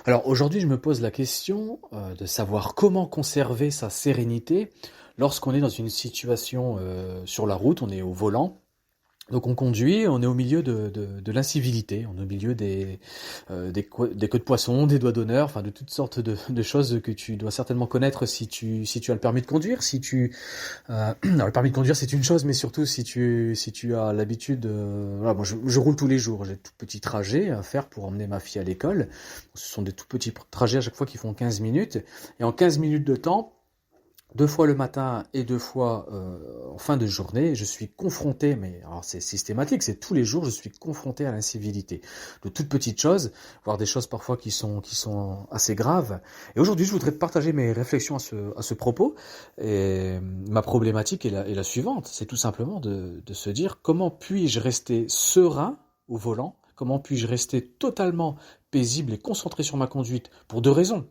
Alors aujourd'hui, je me pose la question de savoir comment conserver sa sérénité lorsqu'on est dans une situation sur la route, on est au volant. Donc on conduit, on est au milieu de l'incivilité, on est au milieu des queues de poisson, des doigts d'honneur, enfin de toutes sortes de choses que tu dois certainement connaître si tu as le permis de conduire, alors le permis de conduire c'est une chose, mais surtout si tu as l'habitude, voilà, moi je roule tous les jours, j'ai de tout petits trajets à faire pour emmener ma fille à l'école. Ce sont des tout petits trajets à chaque fois qui font 15 minutes, et en 15 minutes de temps, deux fois le matin et deux fois en fin de journée, je suis confronté, mais alors c'est systématique, c'est tous les jours, je suis confronté à l'incivilité. De toutes petites choses, voire des choses parfois qui sont assez graves. Et aujourd'hui, je voudrais partager mes réflexions à ce propos. Et ma problématique est la suivante, c'est tout simplement de se dire comment puis-je rester serein au volant, comment puis-je rester totalement paisible et concentré sur ma conduite pour deux raisons.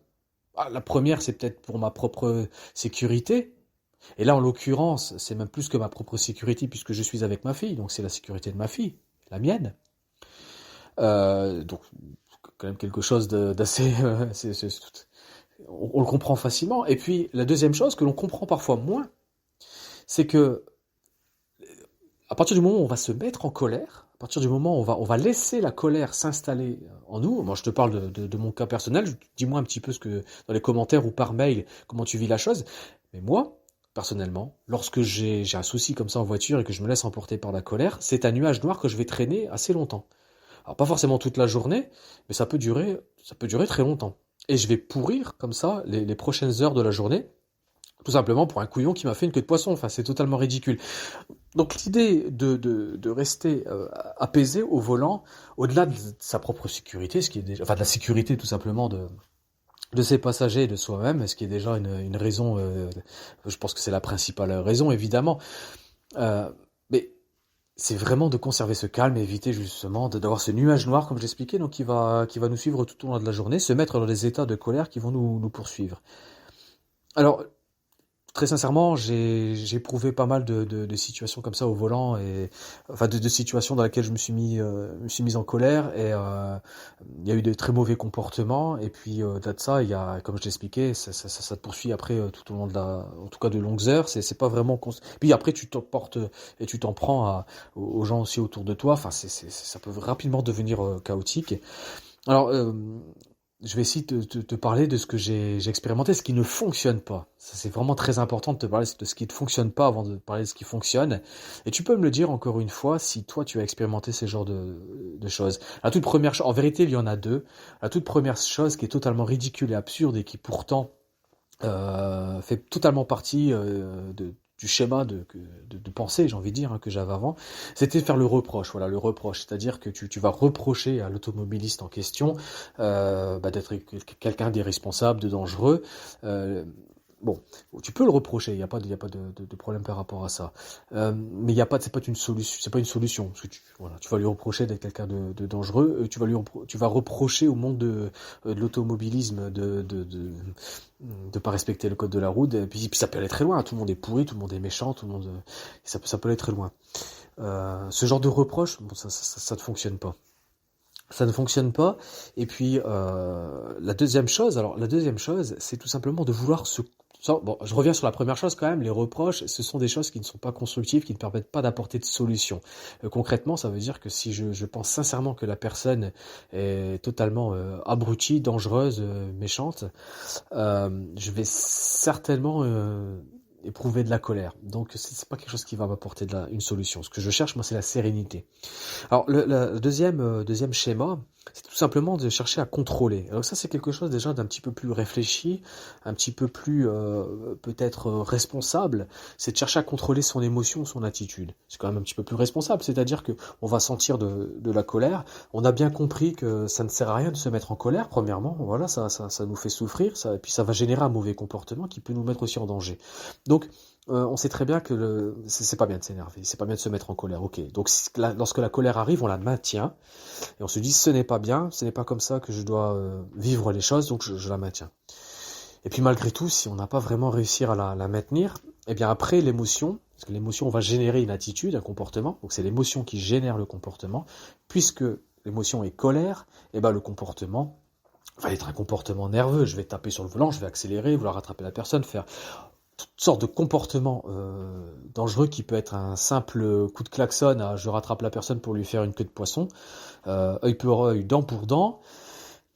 La première, c'est peut-être pour ma propre sécurité. Et là, en l'occurrence, c'est même plus que ma propre sécurité puisque je suis avec ma fille. Donc, c'est la sécurité de ma fille, la mienne. Donc, quand même quelque chose d'assez... on le comprend facilement. Et puis, la deuxième chose que l'on comprend parfois moins, c'est que à partir du moment où on va se mettre en colère, à partir du moment où on va laisser la colère s'installer en nous, moi je te parle de mon cas personnel, dis-moi un petit peu ce que dans les commentaires ou par mail, comment tu vis la chose, mais moi, personnellement, lorsque j'ai un souci comme ça en voiture et que je me laisse emporter par la colère, c'est un nuage noir que je vais traîner assez longtemps. Alors pas forcément toute la journée, mais ça peut durer très longtemps. Et je vais pourrir comme ça les prochaines heures de la journée, tout simplement pour un couillon qui m'a fait une queue de poisson. Enfin, c'est totalement ridicule. Donc l'idée de rester apaisé au volant, au-delà de sa propre sécurité, ce qui est déjà, enfin de la sécurité tout simplement de ses passagers et de soi-même, ce qui est déjà une raison, je pense que c'est la principale raison évidemment, mais c'est vraiment de conserver ce calme et éviter justement d'avoir ce nuage noir comme j'expliquais, donc qui va nous suivre tout au long de la journée, se mettre dans des états de colère qui vont nous poursuivre. Alors très sincèrement, j'ai éprouvé pas mal de situations comme ça au volant et enfin de situations dans lesquelles je me suis mis en colère et il y a eu de très mauvais comportements et puis au-delà de ça, il y a comme je l'expliquais, ça te poursuit après tout au long en tout cas de longues heures. C'est pas vraiment puis après tu t'en portes et tu t'en prends aux gens aussi autour de toi. Enfin ça peut rapidement devenir chaotique. Alors je vais essayer de te parler de ce que j'ai expérimenté, ce qui ne fonctionne pas. Ça, c'est vraiment très important de te parler de ce qui ne fonctionne pas avant de parler de ce qui fonctionne. Et tu peux me le dire encore une fois si toi tu as expérimenté ces genres de choses. La toute première chose, en vérité il y en a deux. La toute première chose qui est totalement ridicule et absurde et qui pourtant fait totalement partie du schéma de pensée, j'ai envie de dire, hein, que j'avais avant, c'était de faire le reproche. Voilà, le reproche, c'est-à-dire que tu vas reprocher à l'automobiliste en question d'être quelqu'un d'irresponsable, de dangereux. Euh, Bon, tu peux le reprocher, il y a pas de problème par rapport à ça. Mais il y a pas, c'est pas une solution, c'est pas une solution. Parce que tu vas lui reprocher d'être quelqu'un de dangereux, tu vas reprocher au monde de l'automobilisme de pas respecter le code de la route. Et puis ça peut aller très loin. Tout le monde est pourri, tout le monde est méchant, tout le monde, ça peut aller très loin. Ce genre de reproche, bon, ça ne fonctionne pas. Ça ne fonctionne pas. Et puis la deuxième chose, c'est tout simplement de vouloir se... Bon, je reviens sur la première chose quand même. Les reproches, ce sont des choses qui ne sont pas constructives, qui ne permettent pas d'apporter de solution. Concrètement, ça veut dire que si je pense sincèrement que la personne est totalement abrutie, dangereuse, méchante, je vais certainement éprouver de la colère. Donc c'est pas quelque chose qui va m'apporter une solution. Ce que je cherche, moi, c'est la sérénité. Alors le deuxième schéma, c'est tout simplement de chercher à contrôler. Alors ça c'est quelque chose déjà d'un petit peu plus réfléchi, un petit peu plus peut-être responsable, c'est de chercher à contrôler son émotion, son attitude. C'est quand même un petit peu plus responsable, c'est-à-dire que on va sentir de la colère, on a bien compris que ça ne sert à rien de se mettre en colère, premièrement, voilà, ça nous fait souffrir, et puis ça va générer un mauvais comportement qui peut nous mettre aussi en danger. Donc on sait très bien que c'est pas bien de s'énerver, c'est pas bien de se mettre en colère, ok. Donc lorsque la colère arrive, on la maintient, et on se dit ce n'est pas bien, ce n'est pas comme ça que je dois vivre les choses, donc je la maintiens. Et puis malgré tout, si on n'a pas vraiment réussi à la maintenir, eh bien après l'émotion, parce que l'émotion va générer une attitude, un comportement, donc c'est l'émotion qui génère le comportement, puisque l'émotion est colère, et ben le comportement va être un comportement nerveux. Je vais taper sur le volant, je vais accélérer, vouloir rattraper la personne, faire toutes sortes de comportements dangereux qui peut être un simple coup de klaxon à je rattrape la personne pour lui faire une queue de poisson, œil pour œil, dent pour dent.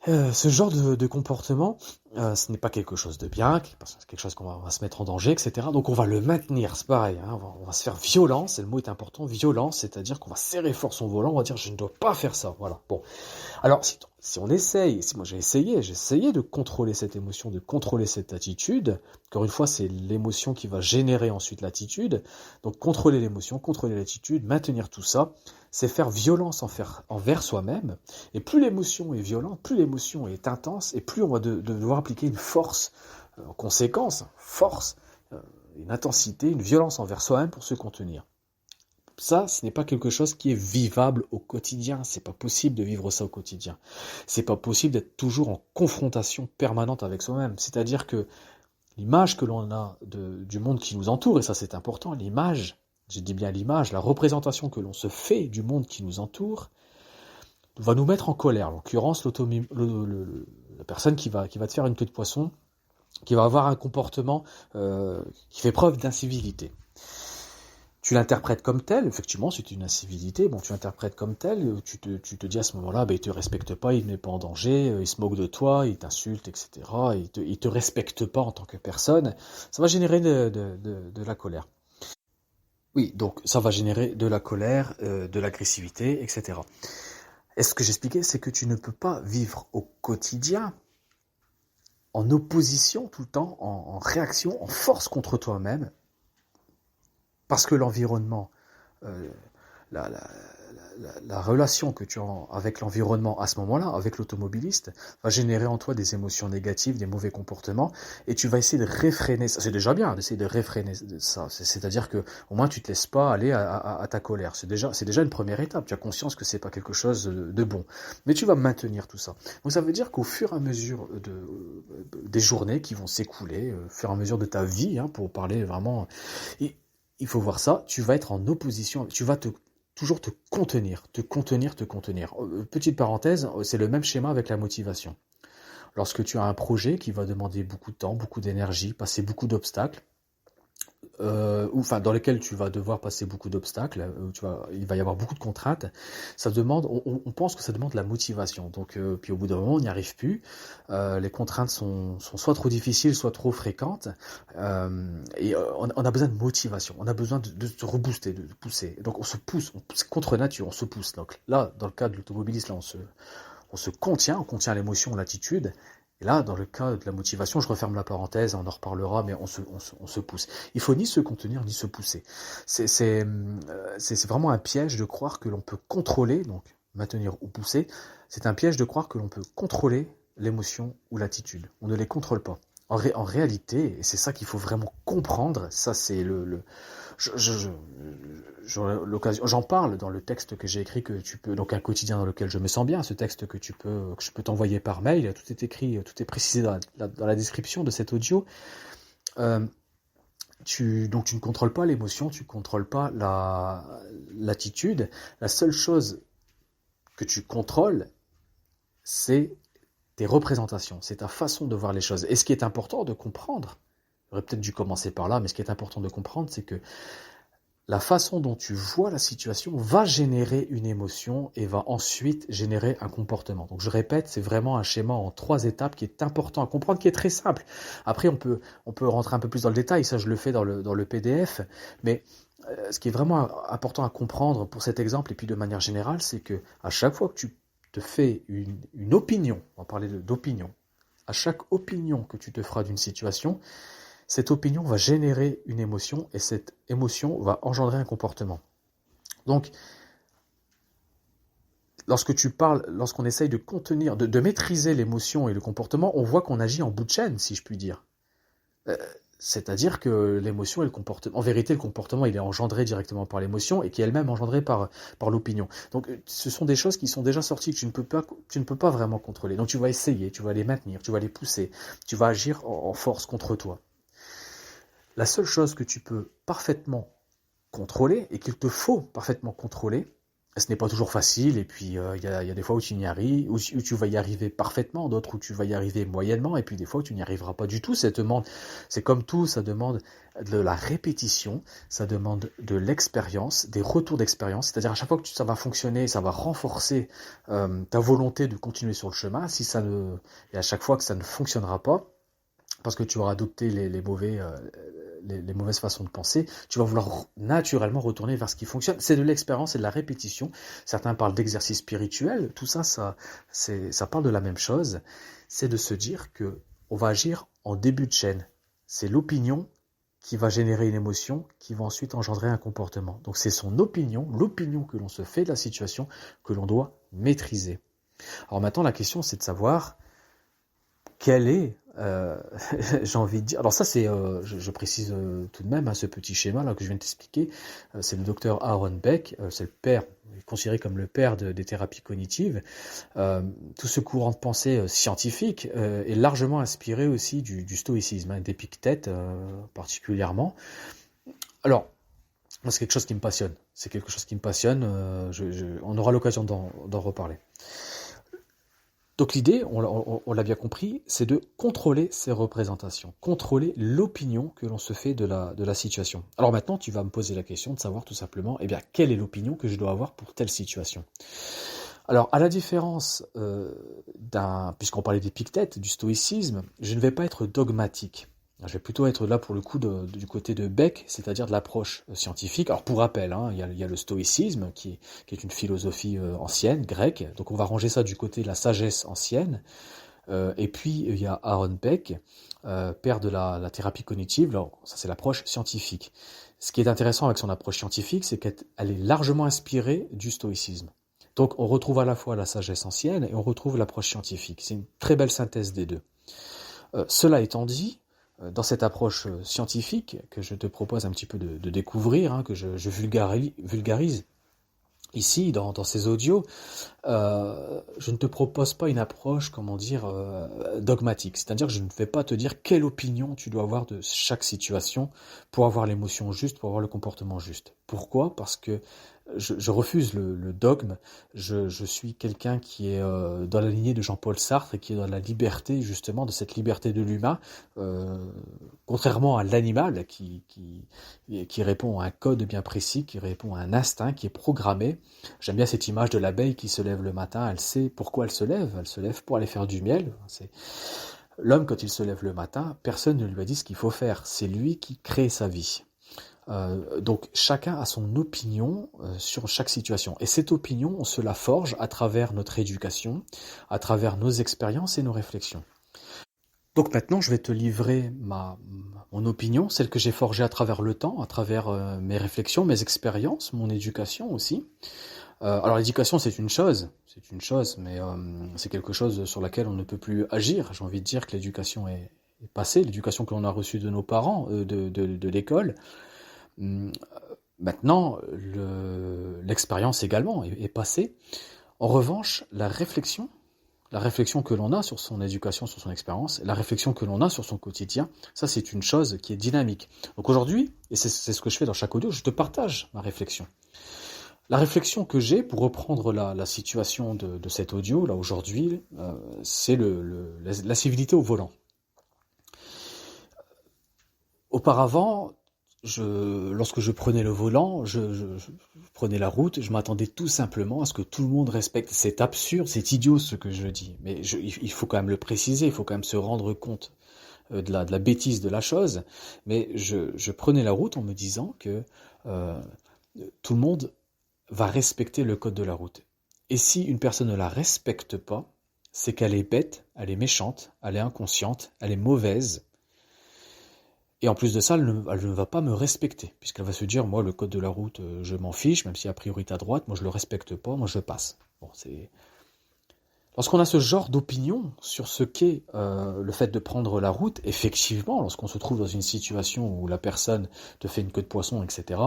Ce genre de comportement, ce n'est pas quelque chose de bien, c'est quelque chose on va se mettre en danger, etc. Donc on va le maintenir, c'est pareil, hein, on va se faire violence, et le mot est important, violence, c'est-à-dire qu'on va serrer fort son volant, on va dire je ne dois pas faire ça, voilà. Bon, alors si on essaye, si moi j'ai essayé de contrôler cette émotion, de contrôler cette attitude, encore une fois c'est l'émotion qui va générer ensuite l'attitude, donc contrôler l'émotion, contrôler l'attitude, maintenir tout ça, c'est faire violence envers soi-même, et plus l'émotion est violente, plus l'émotion est intense, et plus on va devoir appliquer une force, en conséquence, force, une intensité, une violence envers soi-même pour se contenir. Ça, ce n'est pas quelque chose qui est vivable au quotidien. C'est pas possible de vivre ça au quotidien. C'est pas possible d'être toujours en confrontation permanente avec soi-même. C'est-à-dire que l'image que l'on a du monde qui nous entoure, et ça c'est important, l'image, j'ai dit bien l'image, la représentation que l'on se fait du monde qui nous entoure, va nous mettre en colère. En l'occurrence, la personne qui va te faire une queue de poisson, qui va avoir un comportement qui fait preuve d'incivilité. Tu l'interprètes comme tel, effectivement, c'est une incivilité, bon, tu l'interprètes comme tel, tu te dis à ce moment-là, il te respecte pas, il ne met pas en danger, il se moque de toi, il t'insulte, etc., il te respecte pas en tant que personne, ça va générer de la colère. Oui, donc ça va générer de la colère, de l'agressivité, etc. Et ce que j'expliquais, c'est que tu ne peux pas vivre au quotidien en opposition tout le temps, en réaction, en force contre toi-même, parce que l'environnement, euh, la, la, la relation que tu as avec l'environnement à ce moment-là, avec l'automobiliste, va générer en toi des émotions négatives, des mauvais comportements, et tu vas essayer de réfréner ça. C'est déjà bien d'essayer de réfréner ça. C'est-à-dire que au moins tu te laisses pas aller à ta colère. C'est déjà une première étape. Tu as conscience que c'est pas quelque chose de bon, mais tu vas maintenir tout ça. Donc ça veut dire qu'au fur et à mesure des journées qui vont s'écouler, au fur et à mesure de ta vie, hein, pour parler vraiment, il faut voir ça. Tu vas être en opposition. Tu vas toujours te contenir, te contenir, te contenir. Petite parenthèse, c'est le même schéma avec la motivation. Lorsque tu as un projet qui va demander beaucoup de temps, beaucoup d'énergie, passer beaucoup d'obstacles, dans lesquels tu vas devoir passer beaucoup d'obstacles, il va y avoir beaucoup de contraintes, ça demande, on pense que ça demande de la motivation. Donc, puis au bout d'un moment, on n'y arrive plus. Les contraintes sont soit trop difficiles, soit trop fréquentes, on a besoin de motivation, on a besoin de se rebooster, de pousser. Donc on se pousse contre nature, on se pousse. Donc là, dans le cas de l'automobiliste, là, on se contient, on contient l'émotion, l'attitude. Et là, dans le cas de la motivation, je referme la parenthèse, on en reparlera, mais on se pousse. Il faut ni se contenir, ni se pousser. C'est vraiment un piège de croire que l'on peut contrôler, donc maintenir ou pousser, c'est un piège de croire que l'on peut contrôler l'émotion ou l'attitude. On ne les contrôle pas. En réalité, et c'est ça qu'il faut vraiment comprendre, ça c'est j'en parle dans le texte que j'ai écrit, que tu peux, donc un quotidien dans lequel je me sens bien, ce texte que je peux t'envoyer par mail, tout est écrit, tout est précisé dans la description de cet audio. Donc tu ne contrôles pas l'émotion, tu ne contrôles pas l'attitude. La seule chose que tu contrôles, c'est tes représentations, c'est ta façon de voir les choses. Et ce qui est important de comprendre, j'aurais peut-être dû commencer par là, mais ce qui est important de comprendre, c'est que la façon dont tu vois la situation va générer une émotion et va ensuite générer un comportement. Donc je répète, c'est vraiment un schéma en 3 étapes qui est important à comprendre, qui est très simple. Après, on peut rentrer un peu plus dans le détail, ça je le fais dans le PDF, mais ce qui est vraiment important à comprendre pour cet exemple et puis de manière générale, c'est que à chaque fois que tu te fais une opinion, on va parler d'opinion, à chaque opinion que tu te feras d'une situation, cette opinion va générer une émotion et cette émotion va engendrer un comportement. Donc, lorsqu'on essaye de contenir, de maîtriser l'émotion et le comportement, on voit qu'on agit en bout de chaîne, si je puis dire. C'est-à-dire que l'émotion et le comportement, en vérité, le comportement, il est engendré directement par l'émotion et qui est elle-même engendrée par l'opinion. Donc, ce sont des choses qui sont déjà sorties que tu ne peux pas vraiment contrôler. Donc, tu vas essayer, tu vas les maintenir, tu vas les pousser, tu vas agir en force contre toi. La seule chose que tu peux parfaitement contrôler et qu'il te faut parfaitement contrôler, ce n'est pas toujours facile, et puis il y a des fois où tu n'y arrives, où tu vas y arriver parfaitement, d'autres où tu vas y arriver moyennement, et puis des fois où tu n'y arriveras pas du tout. C'est comme tout, ça demande de la répétition, ça demande de l'expérience, des retours d'expérience, c'est-à-dire à chaque fois que ça va fonctionner, ça va renforcer ta volonté de continuer sur le chemin. Et à chaque fois que ça ne fonctionnera pas, parce que tu auras adopté les mauvaises façons de penser, tu vas vouloir naturellement retourner vers ce qui fonctionne. C'est de l'expérience et de la répétition. Certains parlent d'exercice spirituel. Tout ça, ça parle de la même chose. C'est de se dire que on va agir en début de chaîne. C'est l'opinion qui va générer une émotion, qui va ensuite engendrer un comportement. Donc c'est son opinion, l'opinion que l'on se fait de la situation, que l'on doit maîtriser. Alors maintenant, la question, c'est de savoir quelle est, j'ai envie de dire, alors ça c'est, je précise tout de même, hein, ce petit schéma là que je viens de t'expliquer, c'est le docteur Aaron Beck, c'est le père, il est considéré comme le père des thérapies cognitives. Tout ce courant de pensée scientifique est largement inspiré aussi du stoïcisme, hein, d'Épictète particulièrement. Alors, moi, c'est quelque chose qui me passionne, on aura l'occasion d'en reparler. Donc l'idée, on l'a bien compris, c'est de contrôler ces représentations, contrôler l'opinion que l'on se fait de la situation. Alors maintenant, tu vas me poser la question de savoir tout simplement, eh bien, quelle est l'opinion que je dois avoir pour telle situation. Alors, à la différence puisqu'on parlait d'Épictète, du stoïcisme, je ne vais pas être dogmatique. Je vais plutôt être là pour le coup du côté de Beck, c'est-à-dire de l'approche scientifique. Alors pour rappel, hein, il y a le stoïcisme qui est une philosophie ancienne, grecque, donc on va ranger ça du côté de la sagesse ancienne. Et puis il y a Aaron Beck, père de la thérapie cognitive. Alors, ça c'est l'approche scientifique. Ce qui est intéressant avec son approche scientifique, c'est qu'elle est largement inspirée du stoïcisme. Donc on retrouve à la fois la sagesse ancienne et on retrouve l'approche scientifique. C'est une très belle synthèse des deux. Cela étant dit, dans cette approche scientifique que je te propose un petit peu de découvrir, hein, que je vulgarise ici dans ces audios, je ne te propose pas une approche, comment dire, dogmatique. C'est-à-dire que je ne vais pas te dire quelle opinion tu dois avoir de chaque situation pour avoir l'émotion juste, pour avoir le comportement juste. Pourquoi ? Parce que je refuse le dogme. Je suis quelqu'un qui est dans la lignée de Jean-Paul Sartre et qui est dans la liberté, justement, de cette liberté de l'humain, contrairement à l'animal qui répond à un code bien précis, qui répond à un instinct qui est programmé. J'aime bien cette image de l'abeille qui se lève le matin, elle sait pourquoi elle se lève pour aller faire du miel. L'homme, quand il se lève le matin, personne ne lui a dit ce qu'il faut faire, c'est lui qui crée sa vie. Donc chacun a son opinion sur chaque situation. Et cette opinion, on se la forge à travers notre éducation, à travers nos expériences et nos réflexions. Donc maintenant, je vais te livrer mon opinion, celle que j'ai forgée à travers le temps, à travers mes réflexions, mes expériences, mon éducation aussi. Alors l'éducation, c'est une chose, mais c'est quelque chose sur laquelle on ne peut plus agir. J'ai envie de dire que l'éducation est passée, l'éducation que l'on a reçue de nos parents, de l'école. Maintenant, l'expérience également est passée. En revanche, la réflexion que l'on a sur son éducation, sur son expérience, la réflexion que l'on a sur son quotidien, ça c'est une chose qui est dynamique. Donc aujourd'hui, et c'est ce que je fais dans chaque audio, je te partage ma réflexion. La réflexion que j'ai, pour reprendre la situation de cet audio, là aujourd'hui, c'est la civilité au volant. Auparavant, lorsque je prenais le volant, je prenais la route, je m'attendais tout simplement à ce que tout le monde respecte. C'est absurde, c'est idiot ce que je dis, mais il faut quand même le préciser, il faut quand même se rendre compte de la bêtise de la chose. Mais je prenais la route en me disant que tout le monde va respecter le code de la route. Et si une personne ne la respecte pas, c'est qu'elle est bête, elle est méchante, elle est inconsciente, elle est mauvaise. Et en plus de ça, elle ne va pas me respecter, puisqu'elle va se dire, moi, le code de la route, je m'en fiche, même si a priorité à droite, moi, je le respecte pas, moi, je passe. Bon, Lorsqu'on a ce genre d'opinion sur ce qu'est le fait de prendre la route, effectivement, lorsqu'on se trouve dans une situation où la personne te fait une queue de poisson, etc.,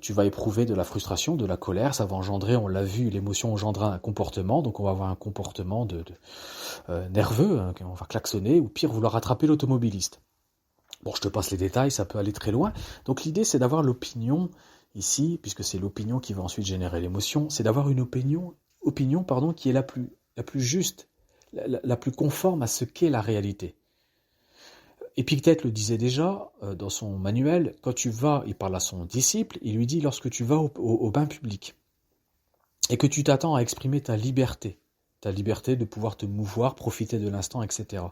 tu vas éprouver de la frustration, de la colère, ça va engendrer, on l'a vu, l'émotion engendra un comportement, donc on va avoir un comportement nerveux, hein, on va klaxonner, ou pire, vouloir rattraper l'automobiliste. Bon, je te passe les détails, ça peut aller très loin. Donc l'idée, c'est d'avoir l'opinion ici, puisque c'est l'opinion qui va ensuite générer l'émotion, c'est d'avoir une opinion qui est la plus juste, la plus conforme à ce qu'est la réalité. Épictète le disait déjà dans son manuel, quand tu vas, il parle à son disciple, il lui dit lorsque tu vas au bain public et que tu t'attends à exprimer ta liberté de pouvoir te mouvoir, profiter de l'instant, etc.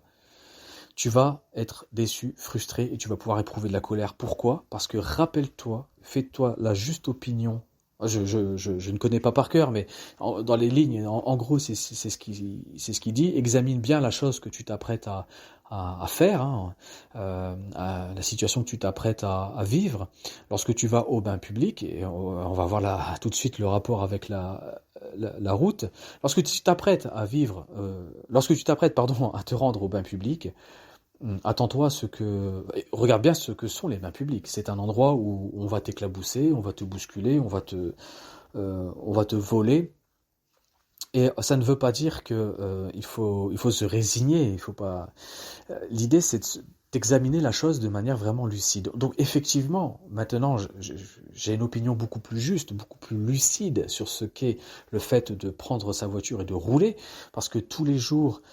Tu vas être déçu, frustré et tu vas pouvoir éprouver de la colère. Pourquoi ? Parce que rappelle-toi, fais-toi la juste opinion. Je ne connais pas par cœur, mais dans les lignes, en gros, c'est ce qu'il dit. Examine bien la chose que tu t'apprêtes à faire, hein, la situation que tu t'apprêtes à vivre. Lorsque tu vas au bain public, et on va voir là tout de suite le rapport avec la route. Lorsque tu t'apprêtes à vivre, à te rendre au bain public, attends-toi à regarde bien ce que sont les bains publics. C'est un endroit où on va t'éclabousser, on va te bousculer, on va te voler. Et ça ne veut pas dire que il faut se résigner. Il faut pas. L'idée, c'est d'examiner la chose de manière vraiment lucide. Donc effectivement, maintenant, j'ai une opinion beaucoup plus juste, beaucoup plus lucide sur ce qu'est le fait de prendre sa voiture et de rouler, parce que tous les jours,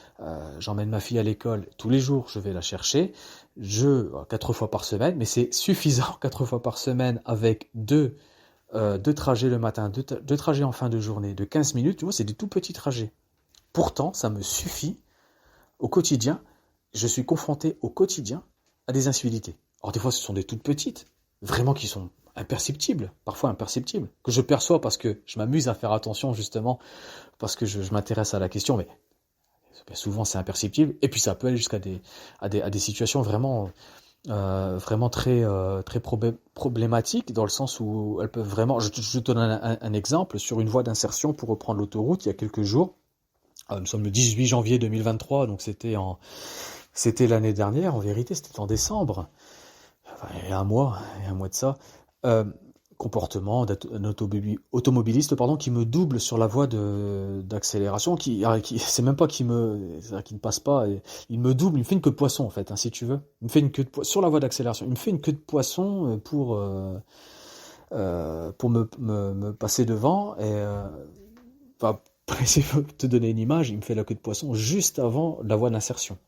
j'emmène ma fille à l'école, tous les jours, je vais la chercher, 4 fois par semaine, mais c'est suffisant, 4 fois par semaine, avec deux trajets le matin, deux trajets en fin de journée de 15 minutes, tu vois, c'est des tout petits trajets. Pourtant, ça me suffit au quotidien. Je suis confronté au quotidien à des incivilités. Alors des fois, ce sont des toutes petites, vraiment qui sont imperceptibles, parfois imperceptibles, que je perçois parce que je m'amuse à faire attention justement, parce que je m'intéresse à la question, mais souvent c'est imperceptible. Et puis ça peut aller jusqu'à des situations vraiment très problématiques, dans le sens où elles peuvent vraiment. Je te donne un exemple sur une voie d'insertion pour reprendre l'autoroute il y a quelques jours. Nous sommes le 18 janvier 2023, donc c'était l'année dernière, en vérité, c'était en décembre. Enfin, il y a un mois de ça. Euh, Comportement d'un automobiliste, qui me double sur la voie d'accélération, c'est même pas qui ne passe pas, il me double, il me fait une queue de poisson en fait, hein, si tu veux. Il me fait une queue de poisson sur la voie d'accélération. Il me fait une queue de poisson pour me passer devant et enfin, pour essayer de te donner une image, il me fait la queue de poisson juste avant la voie d'insertion.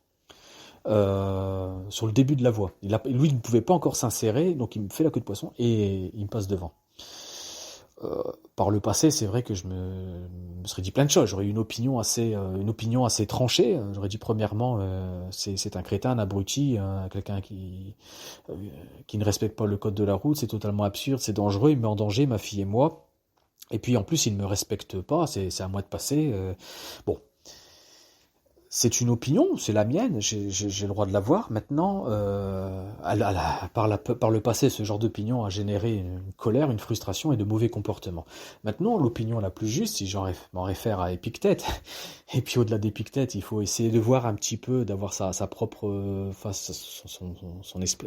Sur le début de la voie. Lui, il ne pouvait pas encore s'insérer, donc il me fait la queue de poisson et il me passe devant. Par le passé, c'est vrai que je me serais dit plein de choses. J'aurais eu une opinion assez tranchée. J'aurais dit premièrement, c'est un crétin, un abruti, quelqu'un qui ne respecte pas le code de la route. C'est totalement absurde, c'est dangereux. Il met en danger ma fille et moi. Et puis en plus, il ne me respecte pas. C'est à moi de passer. Bon. C'est une opinion, c'est la mienne, j'ai le droit de l'avoir. Maintenant, par le passé, ce genre d'opinion a généré une colère, une frustration et de mauvais comportements. Maintenant, l'opinion la plus juste, si m'en réfère à Épictète, et puis au-delà d'Épictète, il faut essayer de voir un petit peu, d'avoir sa propre face,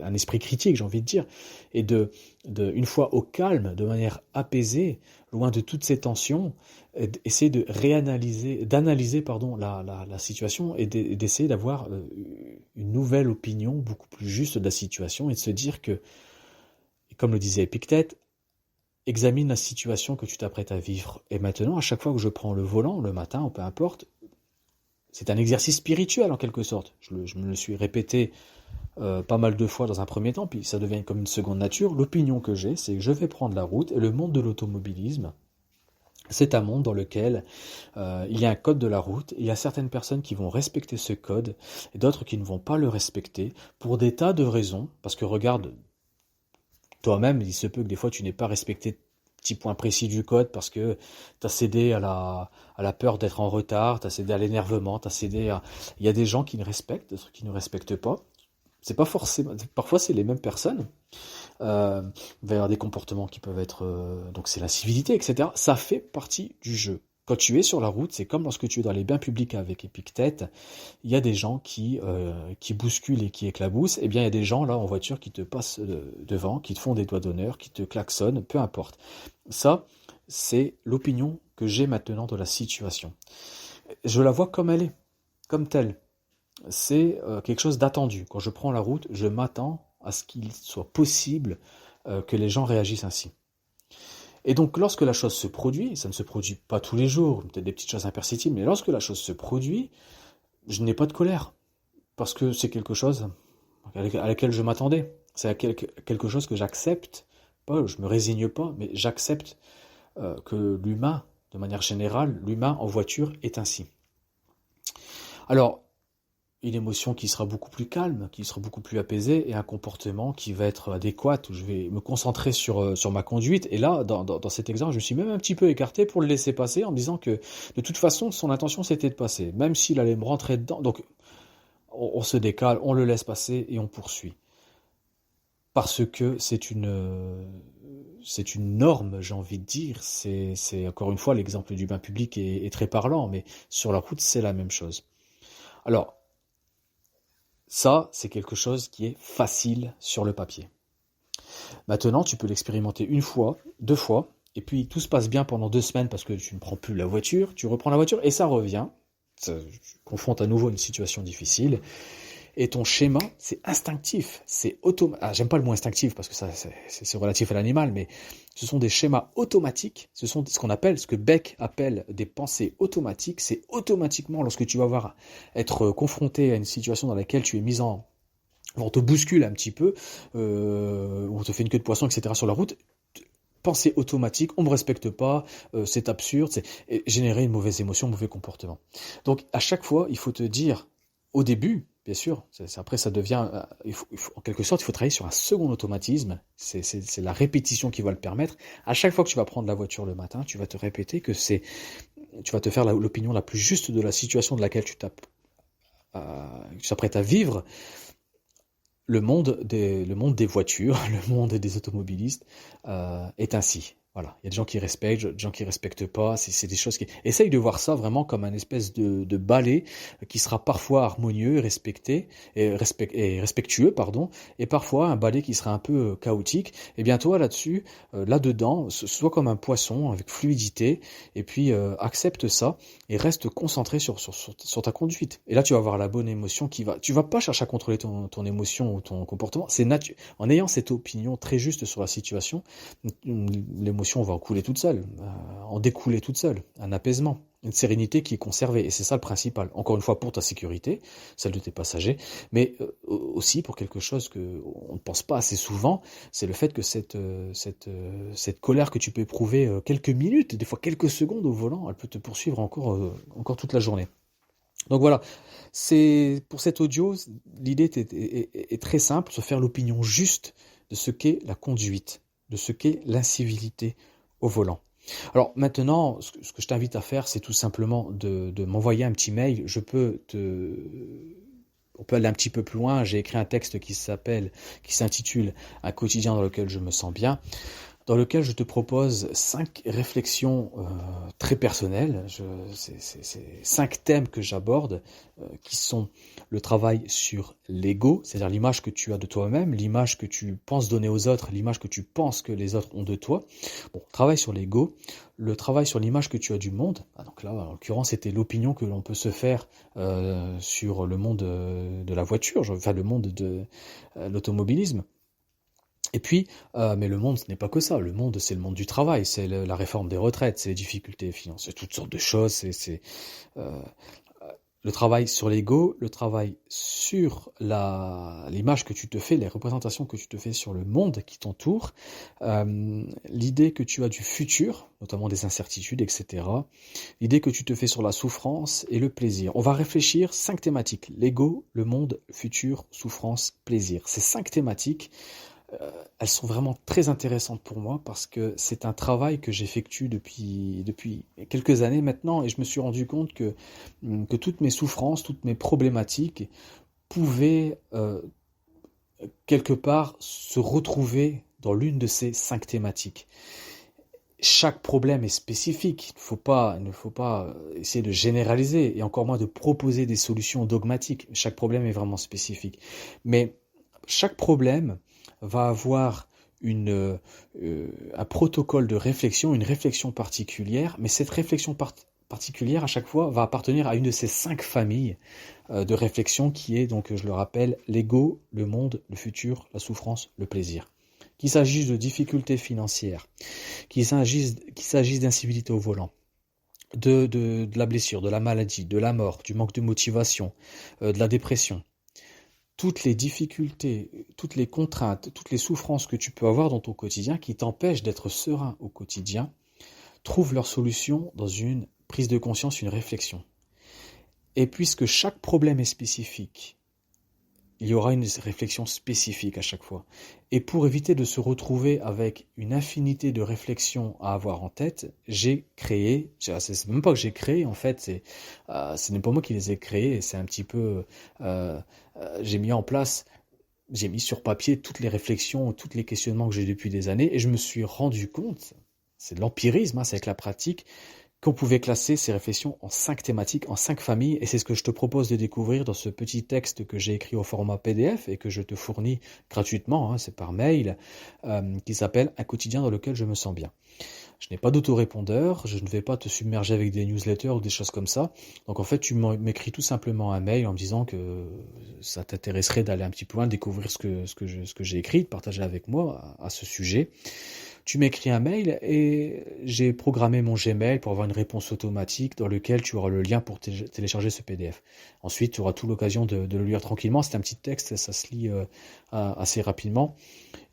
un esprit critique, j'ai envie de dire, et une fois au calme, de manière apaisée, loin de toutes ces tensions, essayer d'analyser la situation et d'essayer d'avoir une nouvelle opinion beaucoup plus juste de la situation et de se dire que, comme le disait Épictète, examine la situation que tu t'apprêtes à vivre. Et maintenant, à chaque fois que je prends le volant, le matin ou peu importe, c'est un exercice spirituel en quelque sorte. Je me le suis répété pas mal de fois dans un premier temps, puis ça devient comme une seconde nature. L'opinion que j'ai, c'est que je vais prendre la route et le monde de l'automobilisme, c'est un monde dans lequel il y a un code de la route, et il y a certaines personnes qui vont respecter ce code, et d'autres qui ne vont pas le respecter, pour des tas de raisons, parce que regarde, toi-même, il se peut que des fois tu n'aies pas respecté petit point précis du code, parce que tu as cédé à la peur d'être en retard, tu as cédé à l'énervement, Il y a des gens qui ne respectent, d'autres qui ne respectent pas. C'est pas forcément. Parfois, c'est les mêmes personnes. Il va y avoir des comportements qui peuvent être... donc c'est l'incivilité, etc. Ça fait partie du jeu. Quand tu es sur la route, c'est comme lorsque tu es dans les bains publics avec Épictète, il y a des gens qui bousculent et qui éclaboussent. Eh bien, il y a des gens là en voiture qui te passent devant, qui te font des doigts d'honneur, qui te klaxonnent, peu importe. Ça, c'est l'opinion que j'ai maintenant de la situation. Je la vois comme elle est, comme telle. C'est quelque chose d'attendu. Quand je prends la route, je m'attends à ce qu'il soit possible que les gens réagissent ainsi. Et donc, lorsque la chose se produit, ça ne se produit pas tous les jours, peut-être des petites choses imperceptibles, mais lorsque la chose se produit, je n'ai pas de colère, parce que c'est quelque chose à laquelle je m'attendais. C'est quelque chose que j'accepte, pas, je me résigne pas, mais j'accepte que l'humain, de manière générale, l'humain en voiture est ainsi. Alors, une émotion qui sera beaucoup plus calme, qui sera beaucoup plus apaisée, et un comportement qui va être adéquat, où je vais me concentrer sur ma conduite. Et là, dans cet exemple, je me suis même un petit peu écarté pour le laisser passer, en me disant que, de toute façon, son intention, c'était de passer, même s'il allait me rentrer dedans. Donc, on se décale, on le laisse passer, et on poursuit. Parce que c'est une norme, j'ai envie de dire. C'est encore une fois, l'exemple du bain public est très parlant, mais sur la route, c'est la même chose. Alors, ça, c'est quelque chose qui est facile sur le papier. Maintenant, tu peux l'expérimenter une fois, 2 fois, et puis tout se passe bien pendant 2 semaines parce que tu ne prends plus la voiture, tu reprends la voiture et ça revient. Tu confrontes à nouveau une situation difficile. Et ton schéma, c'est instinctif, c'est automatique. Ah, j'aime pas le mot instinctif parce que ça, c'est relatif à l'animal, mais ce sont des schémas automatiques. Ce sont ce qu'on appelle, ce que Beck appelle des pensées automatiques. C'est automatiquement lorsque tu vas être confronté à une situation dans laquelle tu es mis en, on te bouscule un petit peu, on te fait une queue de poisson, etc. sur la route. Pensée automatique, on me respecte pas, c'est absurde, et générer une mauvaise émotion, un mauvais comportement. Donc à chaque fois, il faut te dire au début. Bien sûr, après ça devient, en quelque sorte, il faut travailler sur un second automatisme, c'est la répétition qui va le permettre. À chaque fois que tu vas prendre la voiture le matin, tu vas te répéter que tu vas te faire l'opinion la plus juste de la situation de laquelle tu t'apprêtes à vivre. Le monde des voitures, le monde des automobilistes est ainsi. Voilà, il y a des gens qui respectent, des gens qui respectent pas. C'est des choses qui essaye de voir ça vraiment comme un espèce de balai qui sera parfois harmonieux, respecté et respectueux, pardon, et parfois un balai qui sera un peu chaotique. Et bien toi là-dessus, là-dedans, sois comme un poisson avec fluidité, et puis accepte ça et reste concentré sur ta conduite. Et là, tu vas avoir la bonne émotion qui va. Tu vas pas chercher à contrôler ton émotion ou ton comportement. C'est en ayant cette opinion très juste sur la situation, l'émotion va en couler toute seule, en découler toute seule, un apaisement, une sérénité qui est conservée, et c'est ça le principal. Encore une fois, pour ta sécurité, celle de tes passagers, mais aussi pour quelque chose que on ne pense pas assez souvent, c'est le fait que cette colère que tu peux éprouver quelques minutes, des fois quelques secondes au volant, elle peut te poursuivre encore toute la journée. Donc voilà, c'est pour cet audio, l'idée est très simple, se faire l'opinion juste de ce qu'est la conduite, de ce qu'est l'incivilité au volant. Alors maintenant, ce que je t'invite à faire, c'est tout simplement de m'envoyer un petit mail. On peut aller un petit peu plus loin. J'ai écrit un texte qui s'intitule Un quotidien dans lequel je me sens bien, dans lequel je te propose 5 réflexions très personnelles. C'est 5 thèmes que j'aborde, qui sont le travail sur l'ego, c'est-à-dire l'image que tu as de toi-même, l'image que tu penses donner aux autres, l'image que tu penses que les autres ont de toi. Bon, travail sur l'ego, le travail sur l'image que tu as du monde. Donc là, en l'occurrence, c'était l'opinion que l'on peut se faire sur le monde de la voiture, enfin le monde de l'automobilisme. Et puis, mais le monde, ce n'est pas que ça. Le monde, c'est le monde du travail, c'est la réforme des retraites, c'est les difficultés financières, toutes sortes de choses. C'est le travail sur l'ego, le travail sur l'image que tu te fais, les représentations que tu te fais sur le monde qui t'entoure, l'idée que tu as du futur, notamment des incertitudes, etc. L'idée que tu te fais sur la souffrance et le plaisir. On va réfléchir 5 thématiques. L'ego, le monde, futur, souffrance, plaisir. Ces 5 thématiques, elles sont vraiment très intéressantes pour moi parce que c'est un travail que j'effectue depuis quelques années maintenant, et je me suis rendu compte que toutes mes souffrances, toutes mes problématiques pouvaient quelque part se retrouver dans l'une de ces 5 thématiques. Chaque problème est spécifique, il ne faut pas essayer de généraliser et encore moins de proposer des solutions dogmatiques. Chaque problème est vraiment spécifique. Mais chaque problème va avoir un protocole de réflexion, une réflexion particulière, mais cette réflexion particulière, à chaque fois, va appartenir à une de ces 5 familles de réflexion qui est, donc, je le rappelle, l'ego, le monde, le futur, la souffrance, le plaisir, qu'il s'agisse de difficultés financières, qu'il s'agisse d'incivilité au volant, de la blessure, de la maladie, de la mort, du manque de motivation, de la dépression, toutes les difficultés, toutes les contraintes, toutes les souffrances que tu peux avoir dans ton quotidien qui t'empêchent d'être serein au quotidien, trouvent leur solution dans une prise de conscience, une réflexion. Et puisque chaque problème est spécifique, il y aura une réflexion spécifique à chaque fois. Et pour éviter de se retrouver avec une infinité de réflexions à avoir en tête, j'ai créé, c'est même pas que j'ai créé en fait, ce n'est pas moi qui les ai créés, c'est un petit peu, j'ai mis sur papier toutes les réflexions, tous les questionnements que j'ai depuis des années, et je me suis rendu compte, c'est de l'empirisme, c'est avec la pratique, qu'on pouvait classer ces réflexions en 5 thématiques, en 5 familles, et c'est ce que je te propose de découvrir dans ce petit texte que j'ai écrit au format PDF et que je te fournis gratuitement, c'est par mail, qui s'appelle « Un quotidien dans lequel je me sens bien ». Je n'ai pas d'autorépondeur, je ne vais pas te submerger avec des newsletters ou des choses comme ça. Donc en fait, tu m'écris tout simplement un mail en me disant que ça t'intéresserait d'aller un petit peu loin, de découvrir ce que j'ai écrit, de partager avec moi à ce sujet. Tu m'écris un mail et j'ai programmé mon Gmail pour avoir une réponse automatique dans lequel tu auras le lien pour télécharger ce PDF. Ensuite, tu auras toute l'occasion de le lire tranquillement. C'est un petit texte, ça se lit assez rapidement.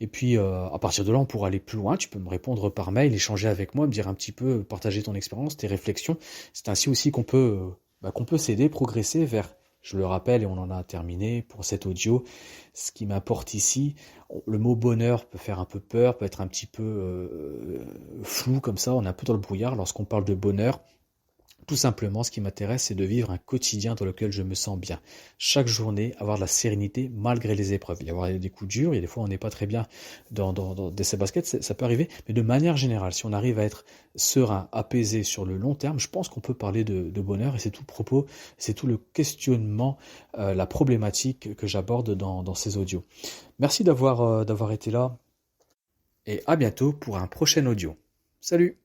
Et puis, à partir de là, on pourra aller plus loin. Tu peux me répondre par mail, échanger avec moi, me dire un petit peu, partager ton expérience, tes réflexions. C'est ainsi aussi qu'on peut s'aider, progresser vers, je le rappelle, et on en a terminé pour cet audio, ce qui m'importe ici, le mot bonheur peut faire un peu peur, peut être un petit peu flou comme ça, on est un peu dans le brouillard lorsqu'on parle de bonheur. Tout simplement, ce qui m'intéresse, c'est de vivre un quotidien dans lequel je me sens bien. Chaque journée, avoir de la sérénité malgré les épreuves. Il y avoir des coups durs, il y a des fois on n'est pas très bien dans ces baskets, ça peut arriver, mais de manière générale, si on arrive à être serein, apaisé sur le long terme, je pense qu'on peut parler de bonheur, et c'est tout le propos, c'est tout le questionnement, la problématique que j'aborde dans ces audios. Merci d'avoir été là, et à bientôt pour un prochain audio. Salut!